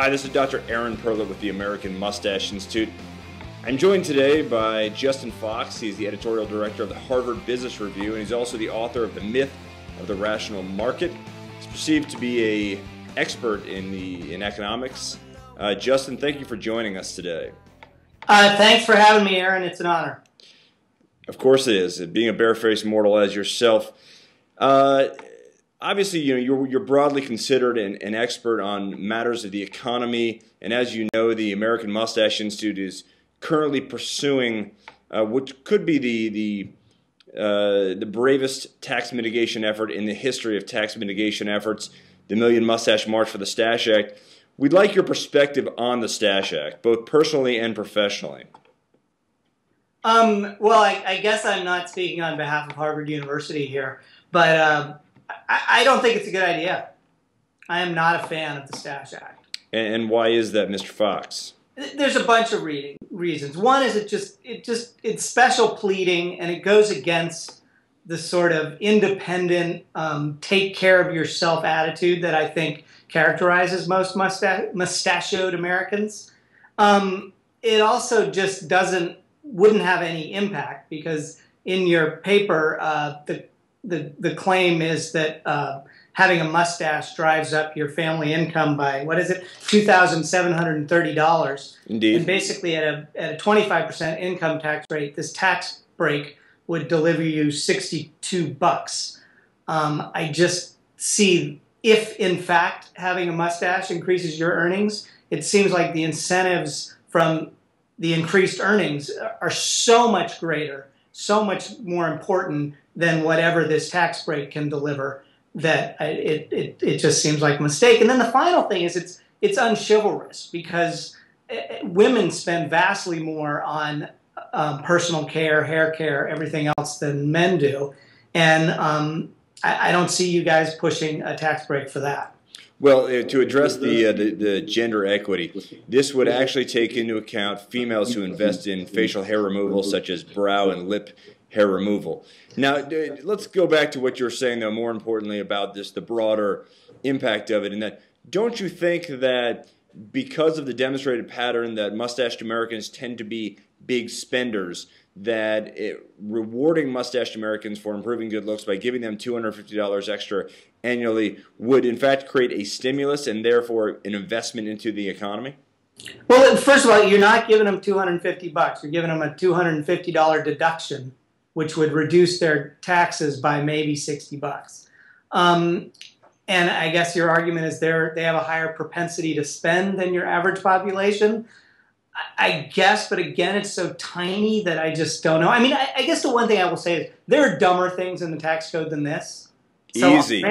Hi, this is Dr. Aaron Perlut with the American Mustache Institute. I'm joined today by Justin Fox. He's the editorial director of the Harvard Business Review, and he's also the author of The Myth of the Rational Market. He's perceived to be an expert in economics. Justin, thank you for joining us today. Thanks for having me, Aaron. It's an honor. Of course it is. Being a barefaced mortal as yourself, obviously, you're broadly considered an expert on matters of the economy, and as you know, the American Mustache Institute is currently pursuing what could be the bravest tax mitigation effort in the history of tax mitigation efforts, the Million Mustache March for the Stache Act. We'd like your perspective on the Stache Act, both personally and professionally. Well, I guess I'm not speaking on behalf of Harvard University here, but I don't think it's a good idea. I am not a fan of the Stache Act. And why is that, Mr. Fox? There's a bunch of reasons. One is it's special pleading, and it goes against the sort of independent, take care of yourself attitude that I think characterizes most mustachioed Americans. It also just wouldn't have any impact because in your paper, the claim is that having a mustache drives up your family income by, what is it, $2,730. Indeed. And basically at a 25% income tax rate, this tax break would deliver you $62. I just see, if in fact having a mustache increases your earnings, it seems like the incentives from the increased earnings are so much greater, so much more important than whatever this tax break can deliver, that it just seems like a mistake. And then the final thing is it's unchivalrous because women spend vastly more on personal care, hair care, everything else than men do. And I don't see you guys pushing a tax break for that. Well, to address the gender equity, this would actually take into account females who invest in facial hair removal, such as brow and lip hair removal. Now, let's go back to what you were saying, though, more importantly about this, the broader impact of it, and that don't you think that because of the demonstrated pattern that mustached Americans tend to be big spenders, that rewarding mustached Americans for improving good looks by giving them $250 extra annually would in fact create a stimulus and therefore an investment into the economy? Well, first of all, you're not giving them $250. You're giving them a $250 deduction, which would reduce their taxes by maybe $60. And I guess your argument is they have a higher propensity to spend than your average population. I guess, but again, it's so tiny that I just don't know. I mean, I guess the one thing I will say is there are dumber things in the tax code than this. So easy.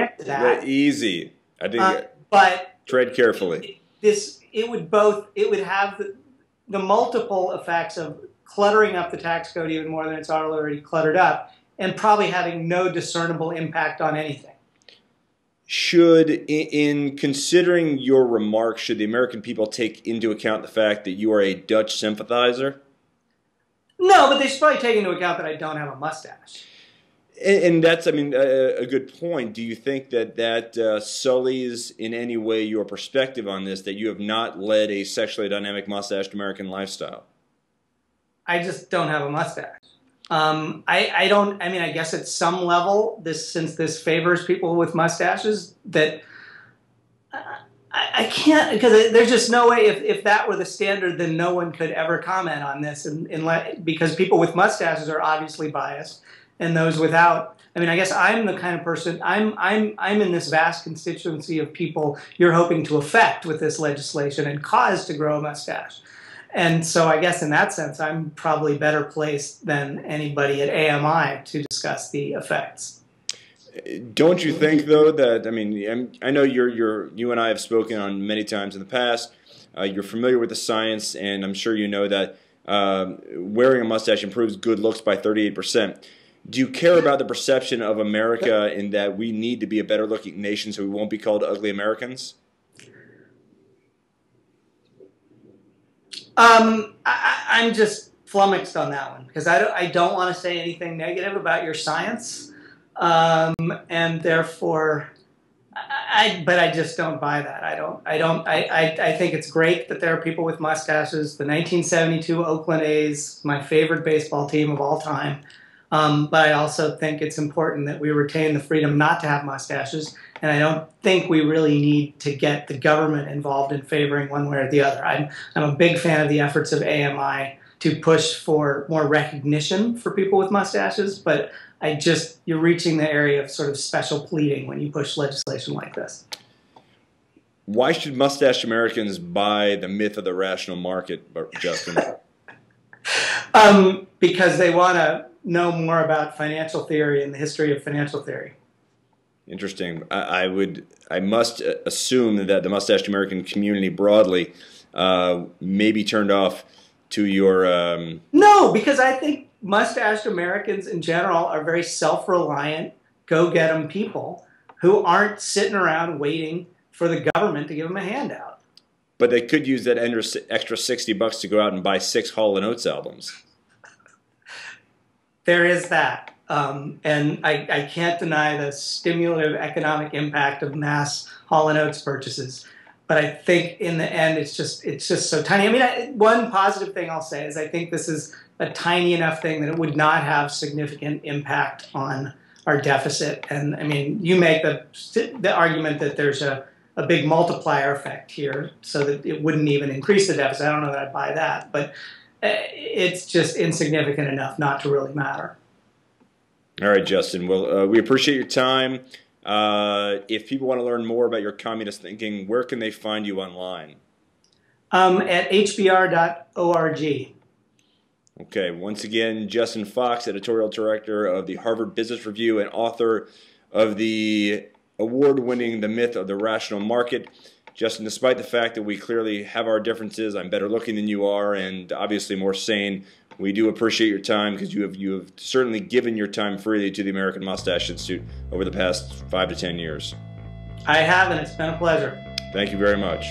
Easy. I think, but tread carefully. It would have the multiple effects of cluttering up the tax code even more than it's already cluttered up, and probably having no discernible impact on anything. Should, in considering your remarks, should the American people take into account the fact that you are a Dutch sympathizer? No, but they should probably take into account that I don't have a mustache. And that's, I mean, a good point. Do you think that sullies in any way your perspective on this, that you have not led a sexually dynamic mustached American lifestyle? I just don't have a mustache. I guess at some level, since this favors people with mustaches, that I can't, because there's just no way, if that were the standard, then no one could ever comment on this, because people with mustaches are obviously biased, and those without, I mean, I guess I'm the kind of person, I'm in this vast constituency of people you're hoping to affect with this legislation and cause to grow a mustache. And so I guess in that sense, I'm probably better placed than anybody at AMI to discuss the effects. Don't you think, though, that, I mean, I know you and I have spoken on many times in the past. You're familiar with the science, and I'm sure you know that wearing a mustache improves good looks by 38%. Do you care about the perception of America in that we need to be a better-looking nation so we won't be called ugly Americans? I'm just flummoxed on that one because I don't want to say anything negative about your science, and therefore But I just don't buy that. I think it's great that there are people with mustaches. The 1972 Oakland A's, my favorite baseball team of all time. But I also think it's important that we retain the freedom not to have mustaches. And I don't think we really need to get the government involved in favoring one way or the other. I'm a big fan of the efforts of AMI to push for more recognition for people with mustaches, but you're reaching the area of sort of special pleading when you push legislation like this. Why should mustache Americans buy the myth of the rational market, Justin? Because they want to know more about financial theory and the history of financial theory. Interesting. I must assume that the mustached American community broadly may be turned off to your... No, because I think mustached Americans in general are very self-reliant, go-get-em people who aren't sitting around waiting for the government to give them a handout. But they could use that extra $60 to go out and buy 6 Hall & Oates albums. There is that. And I can't deny the stimulative economic impact of mass Hall & Oates purchases. But I think in the end, it's just so tiny. I mean, one positive thing I'll say is I think this is a tiny enough thing that it would not have significant impact on our deficit. And I mean, you make the argument that there's a big multiplier effect here so that it wouldn't even increase the deficit. I don't know that I'd buy that, but it's just insignificant enough not to really matter. All right, Justin. Well, we appreciate your time. If people want to learn more about your communist thinking, where can they find you online? At hbr.org. Okay. Once again, Justin Fox, editorial director of the Harvard Business Review and author of the award-winning The Myth of the Rational Market. Justin, despite the fact that we clearly have our differences, I'm better looking than you are and obviously more sane, we do appreciate your time because you have certainly given your time freely to the American Mustache Institute over the past 5 to 10 years. I have, and it's been a pleasure. Thank you very much.